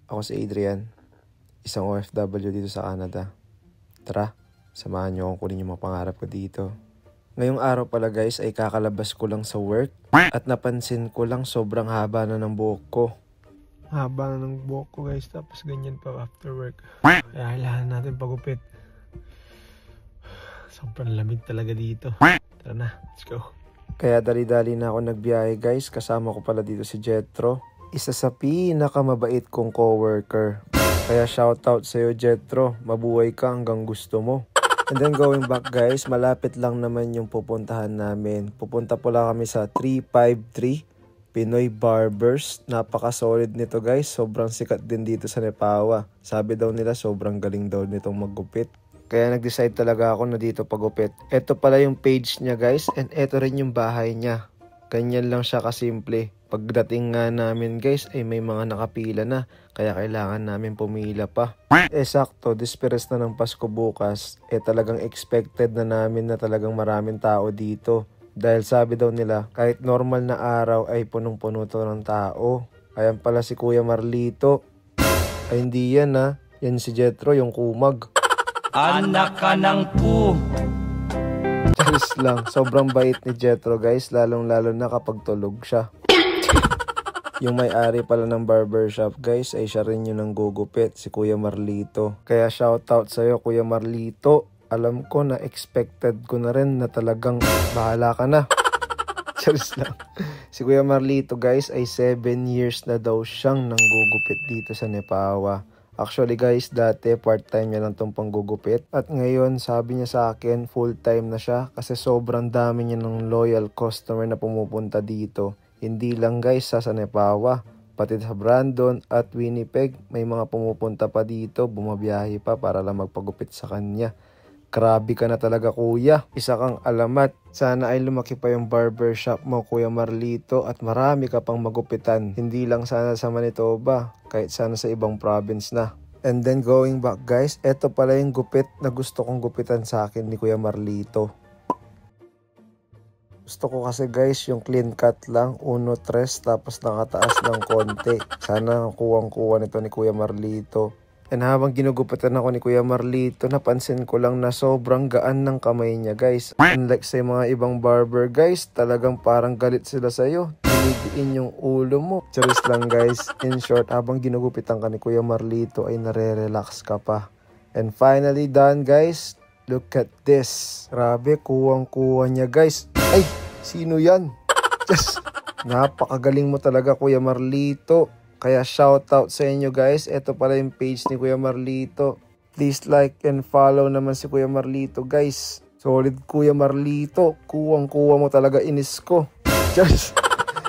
Ako si Adrian, isang OFW dito sa Canada. Tara, samahan niyo akong kunin yung mga pangarap ko dito. Ngayong araw pala guys ay kakalabas ko lang sa work at napansin ko lang sobrang haba na ng buhok ko. Haba na ng buhok ko guys, tapos ganyan pa after work. Kaya kailangan natin pagupit. Sobrang lamig talaga dito. Tara na, let's go. Kaya dali-dali na ako nagbiyahe guys, kasama ko pala dito si Jetro. Isa sa pinakamabait kong coworker. Kaya shoutout sa'yo Jetro, mabuhay ka hanggang gusto mo. And then going back guys, malapit lang naman yung pupuntahan namin. Pupunta pala kami sa 353 Pinoy Barbers. Napaka-solid nito guys, sobrang sikat din dito sa Nepawa. Sabi daw nila sobrang galing daw nitong maggupit. Kaya nag-decide talaga ako na dito pagupit. Ito pala yung page niya guys, and ito rin yung bahay niya. Ganyan lang siya kasimple. Pagdating nga namin guys ay may mga nakapila na, kaya kailangan namin pumila pa. Sakto, disperes na ng Pasko bukas, talagang expected na namin na talagang maraming tao dito. Dahil sabi daw nila, kahit normal na araw ay punong-puno to ng tao. Ayan pala si Kuya Marlito. Ay hindi yan ha, yan si Jetro, yung kumag. Anak ka ng pu. Charis lang, sobrang bait ni Jetro guys, lalong-lalo na kapag tulog siya. Yung may-ari pala ng barbershop guys ay siya rin yung nanggugupit, si Kuya Marlito. Kaya shoutout sa'yo Kuya Marlito. Alam ko na expected ko na rin na talagang bahala ka na. Charis lang. Si Kuya Marlito guys ay 7 years na daw siyang nanggugupit dito sa Nepawa. Actually guys, dati part-time niya lang itong panggugupit. At ngayon sabi niya sa akin full-time na siya kasi sobrang dami niya ng loyal customer na pumupunta dito. Hindi lang guys sa Nepawa, pati sa Brandon at Winnipeg may mga pumupunta pa dito, bumabiyahe pa para lang magpagupit sa kanya. Grabe ka na talaga kuya, isa kang alamat. Sana ay lumaki pa yung barbershop mo Kuya Marlito at marami ka pang magupitan. Hindi lang sana sa Manitoba, kahit sana sa ibang province na. And then going back guys, eto pala yung gupit na gusto kong gupitan sa akin ni Kuya Marlito. Gusto ko kasi guys yung clean cut lang, 1-3 tapos nakataas ng konti. Sana kuwang-kuwa nito ni Kuya Marlito. And habang ginugupitan ako ni Kuya Marlito, napansin ko lang na sobrang gaan ng kamay niya guys. Unlike sa mga ibang barber guys, talagang parang galit sila sa'yo. Dinidiin yung ulo mo. Charis lang guys. In short, habang ginugupitan ka ni Kuya Marlito ay nare-relax ka pa. And finally done guys. Look at this. Grabe, kuwang-kuwa niya guys. Ay, sino yan? Just, napakagaling mo talaga Kuya Marlito. Kaya shoutout sa inyo guys. Ito pala yung page ni Kuya Marlito. Please like and follow naman si Kuya Marlito guys. Solid Kuya Marlito. Kuwang-kuwa mo talaga, inis ko. Just,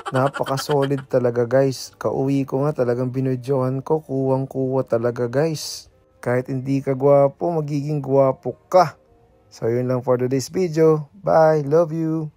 napaka-solid talaga guys. Kauwi ko nga talagang binudyohan ko. Kuwang-kuwa talaga guys. Kahit hindi ka gwapo, magiging gwapo ka. So yun lang for today's video. Bye, love you.